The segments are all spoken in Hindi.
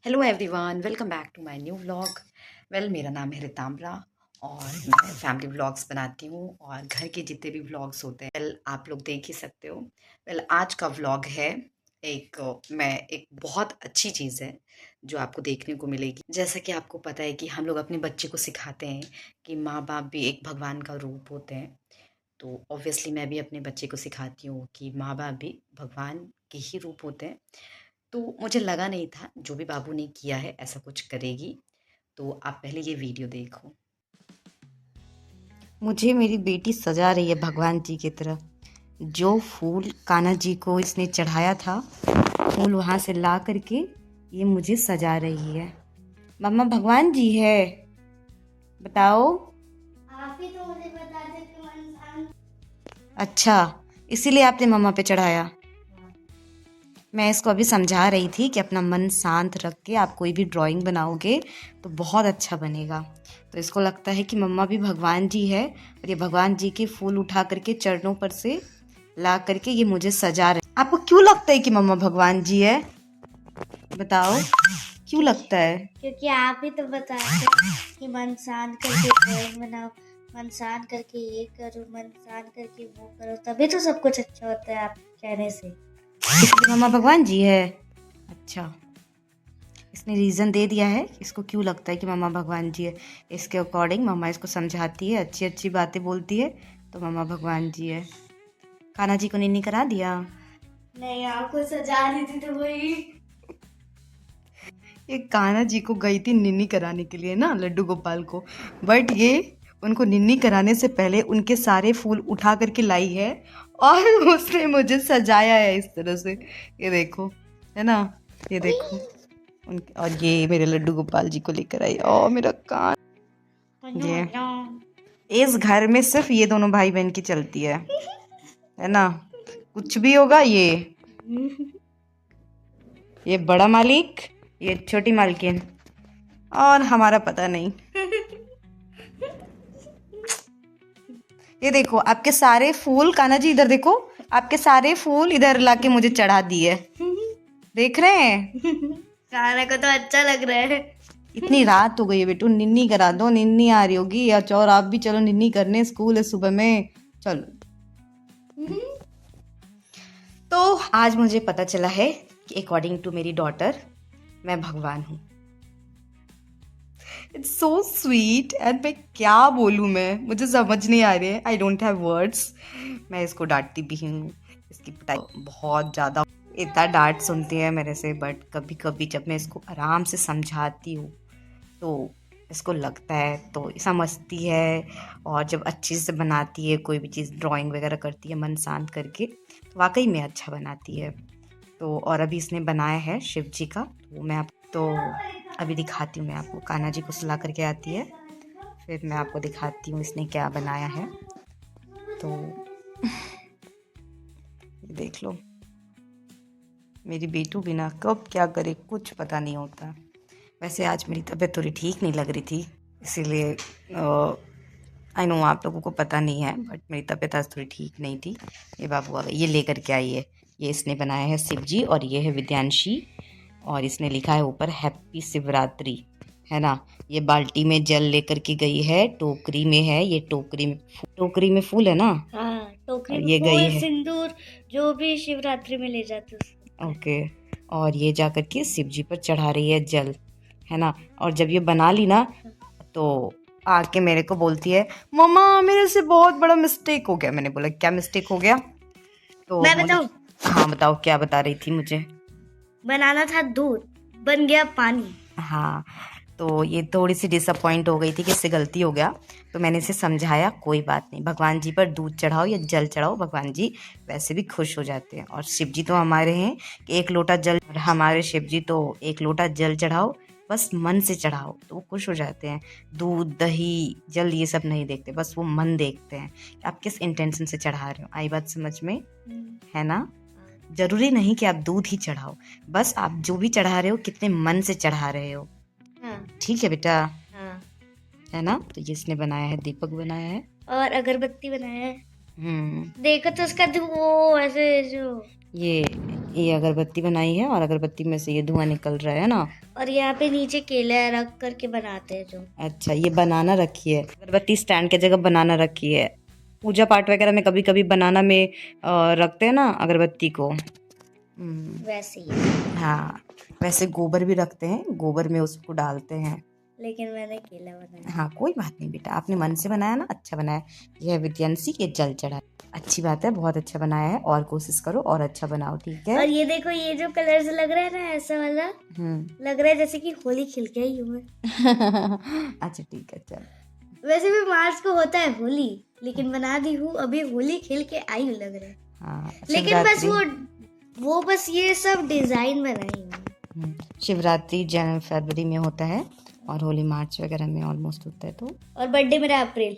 Hello everyone, welcome back to my new vlog. मेरा नाम है रिताम्बरा और मैं फैमिली व्लॉग्स बनाती हूँ और घर के जितने भी व्लॉग्स होते हैं आप लोग देख ही सकते हो। आज का व्लॉग है एक बहुत अच्छी चीज़ है जो आपको देखने को मिलेगी। जैसा कि आपको पता है कि हम लोग अपने बच्चे को सिखाते हैं कि माँ बाप भी एक भगवान का रूप होते हैं। तो ऑब्वियसली मैं भी अपने बच्चे को सिखाती हूँ कि माँ बाप भी भगवान के ही रूप होते हैं। तो मुझे लगा नहीं था जो भी बाबू ने किया है ऐसा कुछ करेगी। तो आप पहले ये वीडियो देखो। मुझे मेरी बेटी सजा रही है भगवान जी की तरह। जो फूल कान्हा जी को इसने चढ़ाया था, फूल वहाँ से ला करके ये मुझे सजा रही है। मम्मा भगवान जी है, बताओ। आप ही तो मुझे बताते कि इंसान। अच्छा, इसीलिए आपने मम्मा पे चढ़ाया। मैं इसको अभी समझा रही थी कि अपना मन शांत रख के आप कोई भी ड्राइंग बनाओगे तो बहुत अच्छा बनेगा। तो इसको लगता है कि मम्मा भी भगवान जी है और ये भगवान जी के फूल उठा करके चरणों पर से ला करके ये मुझे सजा रहे। आपको क्यों लगता है कि मम्मा भगवान जी है? बताओ, क्यों लगता है? क्योंकि आप ही तो बताते कि मन शांत करके ड्राइंग बनाओ, मन शांत करके ये करो, मन शांत करके वो करो, तभी तो सब कुछ अच्छा होता है आप कहने से। इसलिए मम्मा भगवान जी है। अच्छा, इसने रीज़न दे दिया है इसको क्यों लगता है कि मम्मा भगवान जी है। इसके अकॉर्डिंग मम्मा इसको समझाती है, अच्छी अच्छी बातें बोलती है, तो मम्मा भगवान जी है। कान्हा जी को निन्नी करा दिया। नहीं, आपको सजा रही थी तो वही। ये कान्हा जी को गई थी निन्नी कराने के लिए ना, लड्डू गोपाल को। बट ये उनको निन्नी कराने से पहले उनके सारे फूल उठा करके लाई है और उसने मुझे सजाया है इस तरह से। ये देखो, है ना, ये देखो उनके। और ये मेरे लड्डू गोपाल जी को लेकर आई। और मेरा कान, ये इस घर में सिर्फ ये दोनों भाई बहन की चलती है ना। कुछ भी होगा ये बड़ा मालिक, ये छोटी मालकिन, और हमारा पता नहीं। ये देखो आपके सारे फूल, कान्हा जी इधर देखो, आपके सारे फूल इधर लाके मुझे चढ़ा दिए। देख रहे हैं? खाने को तो अच्छा लग रहा है। इतनी रात हो गई है बेटू, निन्नी करा दो। निन्नी आ रही होगी या चौर, आप भी चलो निन्नी करने, स्कूल है सुबह में, चलो। तो आज मुझे पता चला है कि अकॉर्डिंग टू मेरी डॉटर मैं भगवान हूँ। इट्स सो स्वीट एंड मैं क्या बोलूँ, मैं मुझे समझ नहीं आ रही है। I don't have words. मैं इसको डांटती भी हूँ, इसकी पिटाई बहुत ज़्यादा, इतना डांट सुनती है मेरे से। बट कभी कभी जब मैं इसको आराम से समझाती हूँ तो इसको लगता है, तो समझती है। और जब अच्छे से बनाती है कोई भी चीज़, ड्राइंग वगैरह करती है मन शांत करके, तो वाकई में अच्छा बनाती है। तो और अभी इसने बनाया है शिव जी का, तो मैं आप तो अभी दिखाती हूँ मैं आपको। कान्हा जी को सुला करके आती है, फिर मैं आपको दिखाती हूँ इसने क्या बनाया है। तो ये देख लो, मेरी बेटू बिना कब क्या करे कुछ पता नहीं होता। वैसे आज मेरी तबीयत थोड़ी ठीक नहीं लग रही थी, इसीलिए आई नो आप लोगों को पता नहीं है, बट मेरी तबीयत आज थोड़ी ठीक नहीं थी। ये बाबू आ गए, ये लेकर के आई है। ये इसने बनाया है शिव जी, और ये है विद्यांशी, और इसने लिखा है ऊपर हैप्पी शिवरात्रि, है ना। ये बाल्टी में जल लेकर के गई है, टोकरी में है, ये टोकरी में फूल है ना। हाँ, टोकरी और में ये गई फूल, है, सिंदूर, जो भी शिवरात्रि में ले जाते ओके। और ये जा करके शिव जी पर चढ़ा रही है जल, है ना। और जब ये बना ली ना, तो आके मेरे को बोलती है, मम्मा मेरे से बहुत बड़ा मिस्टेक हो गया। मैंने बोला क्या मिस्टेक हो गया? तो मैं बताऊं? हाँ बताओ, क्या बता रही थी मुझे? बनाना था दूध, बन गया पानी। हाँ, तो ये थोड़ी सी डिसअपॉइंट हो गई थी कि इससे गलती हो गया। तो मैंने इसे समझाया कोई बात नहीं, भगवान जी पर दूध चढ़ाओ या जल चढ़ाओ, भगवान जी वैसे भी खुश हो जाते हैं। और शिव जी तो हमारे हैं कि एक लोटा जल, और हमारे शिव जी तो एक लोटा जल चढ़ाओ, बस मन से चढ़ाओ तो वो खुश हो जाते हैं। दूध दही जल ये सब नहीं देखते, बस वो मन देखते हैं कि आप किस इंटेंशन से चढ़ा रहे हो। आई बात समझ में, है ना। जरूरी नहीं कि आप दूध ही चढ़ाओ, बस आप जो भी चढ़ा रहे हो कितने मन से चढ़ा रहे हो। हाँ, ठीक है बेटा, हाँ। है ना। तो ये इसने बनाया है, दीपक बनाया है। और अगरबत्ती बनाया है। हम्म, देखो तो उसका वो ऐसे जो ये ये अगरबत्ती बनाई है और अगरबत्ती में से ये धुआं निकल रहा है ना। और यहाँ पे नीचे केला रख करके बनाते हैं जो। अच्छा, ये बनाना रखी है, अगरबत्ती स्टैंड की जगह बनाना रखी है। पूजा पाठ वगैरह में कभी कभी बनाना में रखते हैं ना अगरबत्ती को। वैसे ही। हाँ, वैसे गोबर भी रखते हैं, गोबर में उसको डालते हैं। लेकिन मैंने केला बनाया। हाँ, कोई बात नहीं बेटा, आपने मन से बनाया ना, अच्छा बनाया। यह विद्यांशी के जल चढ़ा, अच्छी बात है, बहुत अच्छा बनाया है। और कोशिश करो और अच्छा बनाओ, ठीक है। और ये देखो, ये जो कलर से लग रहा है ना, ऐसा वाला लग रहा है जैसे कि होली खिल के आई हूँ मैं। अच्छा ठीक है, चल। वैसे भी मार्च को होता है होली, लेकिन बना दी हूँ अभी होली खेल के आई हूँ लग रहा है। हाँ, लेकिन बस वो बस ये सब डिजाइन बनाई हूँ। शिवरात्रि जनवरी फरवरी में होता है और होली मार्च वगैरह में ऑलमोस्ट होता है। तो और बर्थडे मेरा अप्रैल।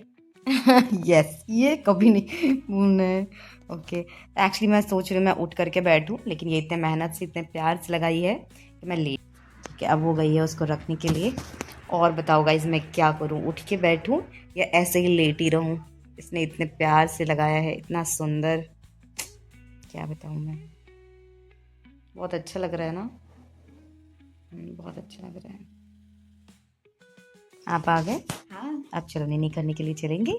यस, ये कभी नहीं भूलना है। ओके, एक्चुअली मैं सोच रही हूँ मैं उठ करके बैठूँ, लेकिन ये इतने मेहनत से इतने प्यार से लगाई है कि मैं लेट। ठीक है, अब वो गई है उसको रखने के लिए। और बताओ गाइस, मैं क्या करूँ, उठ के बैठूँ या ऐसे ही लेट ही रहूँ। इसने इतने प्यार से लगाया है, इतना सुंदर, क्या बताऊँ मैं। बहुत अच्छा लग रहा है ना, बहुत अच्छा लग रहा है। आप आ गए? हाँ। अब चलो नीनी करने के लिए चलेंगे,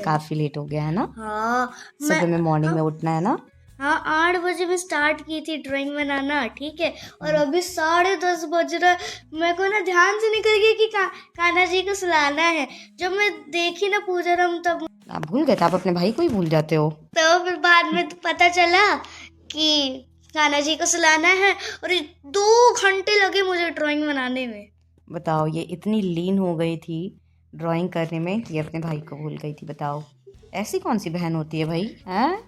काफी लेट हो गया है ना। हाँ, सुबह में मॉर्निंग में उठना है ना। हाँ, 8 बजे में स्टार्ट की थी ड्राइंग बनाना, ठीक है, और अभी 10:30 बज रहा है। मेरे को ना ध्यान से निकल गया कि कान्हा जी को सुलाना है। जब मैं देखी ना पूजा रम, तब आप भूल गए थे, आप अपने भाई को ही भूल जाते हो। तो फिर बाद में तो पता चला कि कान्हा जी को सुलाना है, और 2 घंटे लगे मुझे ड्राइंग बनाने में। बताओ, ये इतनी लीन हो गई थी ड्राइंग करने में, ये अपने भाई को भूल गई थी। बताओ, ऐसी कौन सी बहन होती है भाई, हैं?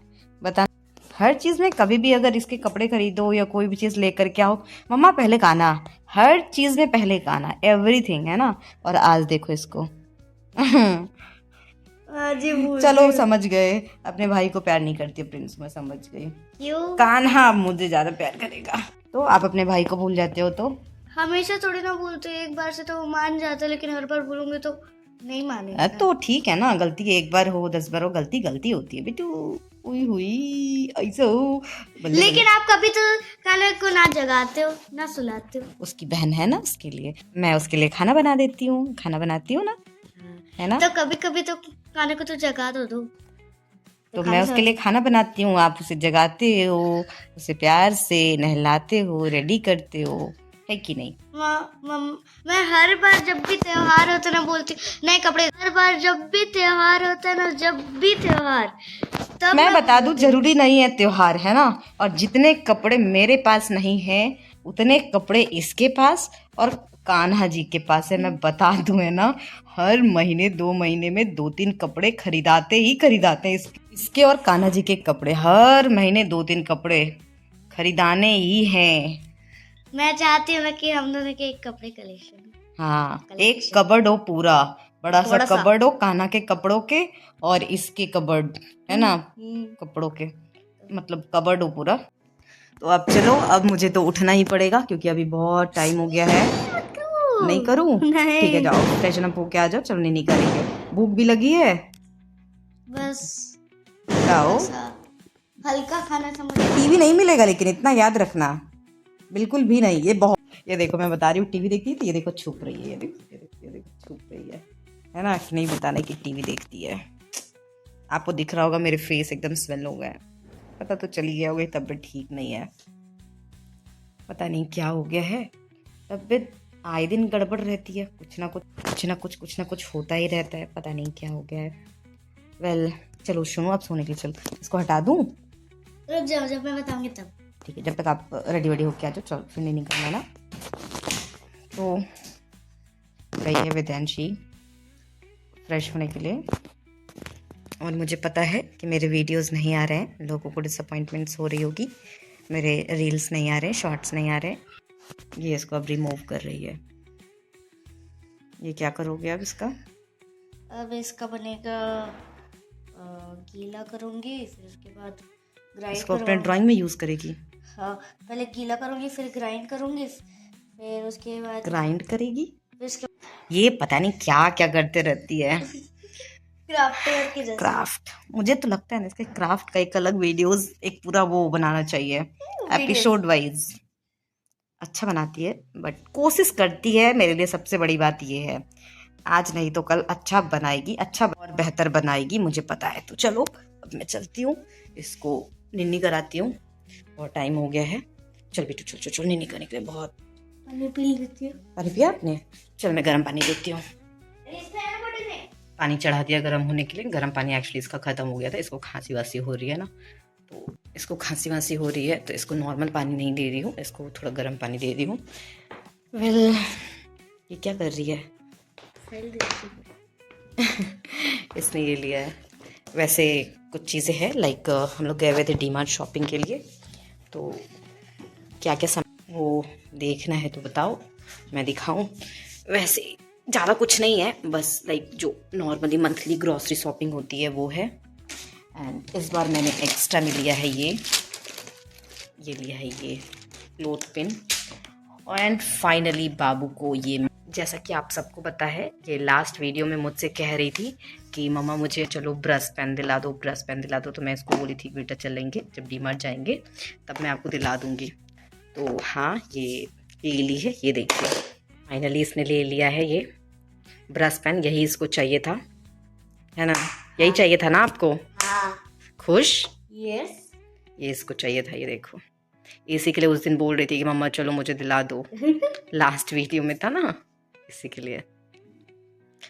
बता, हर चीज़ में कभी भी अगर इसके कपड़े खरीदो या कोई भी चीज़ लेकर के आओ, मम्मा पहले कान्हा, हर चीज़ में पहले कान्हा, एवरीथिंग, है ना। और आज देखो इसको। चलो समझ गए, अपने भाई को प्यार नहीं करती प्रिंस, मैं समझ गई। क्यों? कान्हा मुझे ज्यादा प्यार करेगा। तो आप अपने भाई को भूल जाते हो तो? हमेशा थोड़ी ना बोलते, एक बार से तो वो मान जाता है, लेकिन हर बार बोलूंगे तो नहीं मानेगा। तो ठीक है ना, गलती एक बार हो 10 बार हो, गलती गलती होती है बेटू। हुई हुई ऐसा हो। लेकिन आप कभी तो कान्हा को ना जगाते हो ना सुलाते हो। उसकी बहन है ना, उसके लिए मैं उसके लिए खाना बना देती हूँ, खाना बनाती हूँ ना, है ना। तो कभी कभी तो कान्हा को तो जगा दो। तो मैं उसके लिए खाना बनाती हूँ, आप उसे जगाते हो, उसे प्यार से नहलाते हो, रेडी करते हो, है कि नहीं। मैं हर बार जब भी त्योहार होता है ना बोलती नए कपड़े, हर बार जब भी त्योहार होता है ना, जब भी त्योहार, तब मैं बता दूं, जरूरी नहीं है त्योहार, है ना। और जितने कपड़े मेरे पास नहीं है उतने कपड़े इसके पास और कान्हा जी के पास है। मैं बता दूं, है ना, हर महीने 2 महीने में 2-3 कपड़े खरीदाते हैं इसके और कान्हा जी के कपड़े हर महीने 2-3 कपड़े खरीदाने ही हैं। मैं चाहती हूँ ना कि हम दोनों के एक कपड़े कलेक्शन। हाँ, एक कबर्ड हो, पूरा बड़ा सा कबर्ड हो, कान्हा के कपड़ों के और इसके कबर्ड, है ना, कपड़ों के, मतलब कबर्ड हो पूरा। तो अब चलो, अब मुझे तो उठना ही पड़ेगा क्योंकि अभी बहुत टाइम हो गया है। नहीं करूँ? ठीक है, जाओ फ्रेशन अप होके आ जाओ, चलो नहीं करेंगे, भूख भी लगी है। बस जाओ, हल्का खाना समझ। टीवी नहीं मिलेगा लेकिन इतना याद रखना, बिल्कुल भी नहीं। ये देखो, मैं बता रही हूँ टीवी देखती है, तो ये देखो छुप रही है, ये देखो छुप रही है ना, नहीं बताने की टीवी देखती है। आपको दिख रहा होगा मेरे फेस एकदम स्वेल हो गए, पता तो चली गया होगा, तबीयत ठीक नहीं है, पता नहीं क्या हो गया है। तबीयत आए दिन गड़बड़ रहती है, कुछ ना कुछ होता ही रहता है, पता नहीं क्या हो गया है। वेल चलो सुनो, अब सोने के लिए चलो, इसको हटा दूँ? रुक जाओ, जब मैं बताऊंगी तब। ठीक है, जब तक आप रेडी वेडी होके आ जाओ, चलो फिर नहीं निकलना ना। तो गई है विद्यांशी फ्रेश होने के लिए, और मुझे पता है कि मेरे वीडियोस नहीं आ रहे हैं, लोगों को डिसअपॉइंटमेंट्स हो रही होगी, मेरे रील्स नहीं आ रहे, शॉर्ट्स नहीं आ रहे। ये इसको अब रिमूव कर रही है। ये क्या करोगे अब इसका? अब इसका बनेगा गीला करूंगी, फिर उसके बाद ग्राइंड इसको अपने ड्राइंग में यूज़ करेगी? हाँ, पहले गीला करूंगी, फिर ग्राइंड करूंगी, फिर उसके बाद ग्राइंड करेगी? फिर उसके ये पता नहीं क्या क्या करते रहती है। क्राफ्टर की जैसे। क्राफ्ट, मुझे तो लगता है ना इसके क्राफ्ट का एक अलग वीडियोस, एक पूरा वो बनाना चाहिए एपिसोड वाइज। अच्छा बनाती है, बट कोशिश करती है। मेरे लिए सबसे बड़ी बात ये है, आज नहीं तो कल अच्छा बनाएगी, अच्छा और बेहतर बनाएगी, मुझे पता है। तो चलो अब मैं चलती हूँ, इसको निन्नी कराती हूँ और टाइम हो गया है। चल बेटू चल चल चल, निन्नी करने के लिए बहुत पानी पी लेती हूँ। पानी पिया आपने? चल मैं गर्म पानी देती हूँ। पानी चढ़ा दिया गर्म होने के लिए। गर्म पानी एक्चुअली इसका ख़त्म हो गया था, इसको खांसी वासी हो रही है ना, तो इसको खांसी वासी हो रही है, तो इसको नॉर्मल पानी नहीं दे रही हूँ, इसको थोड़ा गर्म पानी दे रही हूँ। वेल ये क्या कर रही है? इसने ये लिया है। वैसे कुछ चीज़ें हैं, लाइक हम लोग गए हुए थे डीमार्ट शॉपिंग के लिए, तो क्या क्या वो देखना है तो बताओ, मैं दिखाऊं। वैसे ज़्यादा कुछ नहीं है, बस लाइक जो नॉर्मली मंथली ग्रॉसरी शॉपिंग होती है वो है। एंड इस बार मैंने एक्स्ट्रा में लिया है ये लिया है ये क्लोथ पिन। एंड फाइनली बाबू को ये, जैसा कि आप सबको पता है, ये लास्ट वीडियो में मुझसे कह रही थी कि मम्मा मुझे चलो ब्रश पेन दिला दो, ब्रश पेन दिला दो। तो मैं इसको बोली थी बेटा चलेंगे, जब डीमार्ट जाएंगे तब मैं आपको दिला दूँगी। तो हाँ ये ले ली है, ये देखिए फाइनली इसने ले लिया है ये ब्रश पेन। यही इसको चाहिए था, है ना? यही चाहिए था ना आपको? हाँ। खुश? यस। ये इसको चाहिए था, ये देखो। इसी के लिए उस दिन बोल रही थी कि मम्मा चलो मुझे दिला दो, लास्ट वीडियो में था ना, इसी के लिए।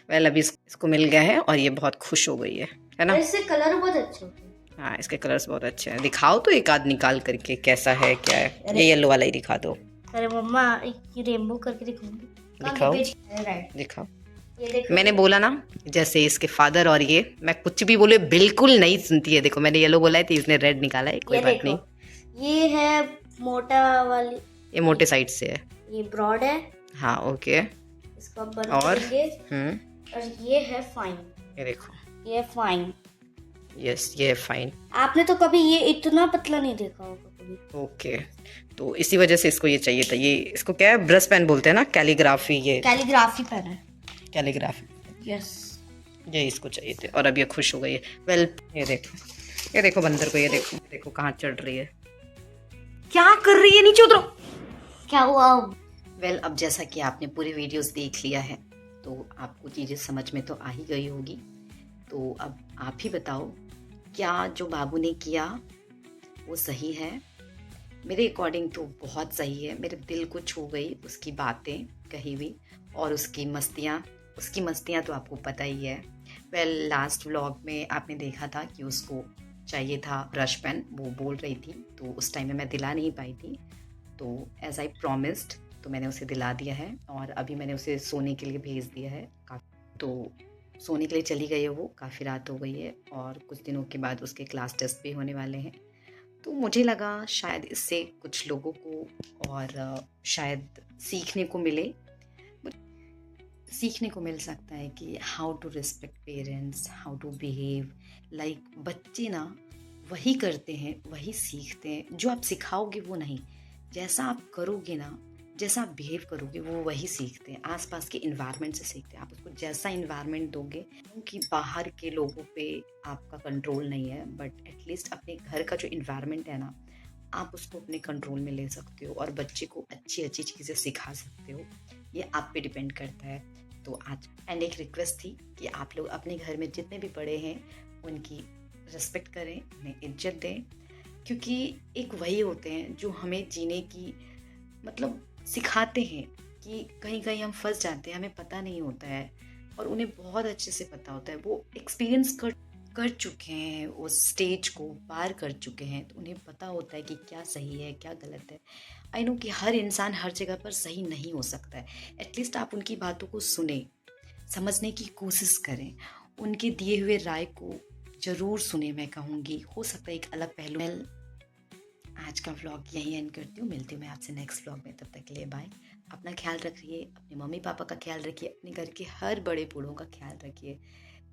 वेल अभी इसको मिल गया है और ये बहुत खुश हो गई है ना? इससे कलर बहुत अच्छे होते हैं। हाँ इसके कलर्स बहुत अच्छे हैं। दिखाओ तो एक आध निकाल करके, कैसा है क्या है। ये येलो वाला ही दिखा दो। अरे मम्मा एक रेनबो करके दिखाऊंगी। दिखाओ राइट, दिखाओ। ये देखो। मैंने बोला ना, जैसे इसके फादर और ये, मैं कुछ भी बोले बिल्कुल नहीं सुनती है। देखो मैंने येलो बोला है तो इसने रेड निकाला है, कोई बात नहीं। ये है मोटा वाली, ये मोटे साइड से है, ये ब्रॉड है। हाँ ओके। इसको आप बंद और करेंगे। और ये है फाइन। ये देखो, ये है फाइन। यस ये है फाइन। आपने तो कभी ये इतना पतला नहीं देखा होगा कभी। ओके, तो इसी वजह से इसको ये चाहिए था। ये इसको क्या है, ब्रश पेन बोलते हैं ना, कैलीग्राफी, ये कैलीग्राफी पेन है। Calligraphy, yes. ये इसको चाहिए थे और अब ये खुश हो गई है। वेल ये देखो बंदर को, ये देखो कहाँ चढ़ रही है, क्या कर रही है, नीचे उतरो। क्या हुआ? वेल अब जैसा कि आपने पूरी वीडियोस देख लिया है, तो आपको चीज़ें समझ में तो आ ही गई होगी। तो अब आप ही बताओ, क्या जो बाबू ने किया वो सही है? मेरे अकॉर्डिंग तो बहुत सही है। मेरे दिल को छू गई उसकी बातें कही हुई और उसकी मस्तियाँ तो आपको पता ही है। वेल लास्ट व्लॉग में आपने देखा था कि उसको चाहिए था ब्रश पेन, वो बोल रही थी, तो उस टाइम में मैं दिला नहीं पाई थी। तो एज आई प्रॉमिस्ड, तो मैंने उसे दिला दिया है और अभी मैंने उसे सोने के लिए भेज दिया है। तो सोने के लिए चली गई है वो, काफ़ी रात हो गई है और कुछ दिनों के बाद उसके क्लास टेस्ट भी होने वाले हैं। तो मुझे लगा शायद इससे कुछ लोगों को और शायद सीखने को मिल सकता है कि how to respect parents, how to behave. Like बच्चे ना वही करते हैं, वही सीखते हैं, जो आप सिखाओगे वो नहीं। जैसा आप करोगे ना, जैसा आप बिहेव करोगे वो वही सीखते हैं, आसपास के इन्वायरमेंट से सीखते हैं। आप उसको जैसा इन्वायरमेंट दोगे, क्योंकि बाहर के लोगों पे आपका कंट्रोल नहीं है, बट एटलीस्ट अपने घर का जो इन्वायरमेंट है ना, आप उसको अपने कंट्रोल में ले सकते हो और बच्चे को अच्छी अच्छी चीज़ें सिखा सकते हो। ये आप पे डिपेंड करता है। तो आज एंड एक रिक्वेस्ट थी कि आप लोग अपने घर में जितने भी बड़े हैं उनकी रिस्पेक्ट करें, उन्हें इज्जत दें, क्योंकि एक वही होते हैं जो हमें जीने की मतलब सिखाते हैं। कि कहीं कहीं हम फंस जाते हैं, हमें पता नहीं होता है और उन्हें बहुत अच्छे से पता होता है। वो एक्सपीरियंस कर चुके हैं, उस स्टेज को पार कर चुके हैं, तो उन्हें पता होता है कि क्या सही है क्या गलत है। आई नो कि हर इंसान हर जगह पर सही नहीं हो सकता है। एटलीस्ट आप उनकी बातों को सुने, समझने की कोशिश करें, उनके दिए हुए राय को ज़रूर सुने। मैं कहूँगी हो सकता है एक अलग पहलू। आज का व्लॉग यहीं एंड करती हूँ, मिलती हूँ मैं आपसे नेक्स्ट व्लॉग में। तब तक के लिए बाय। अपना ख्याल रखिए, अपने मम्मी पापा का ख्याल रखिए, अपने घर के हर बड़े बूढ़ों का ख्याल रखिए।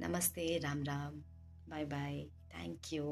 नमस्ते, Ram Ram, bye bye, thank you.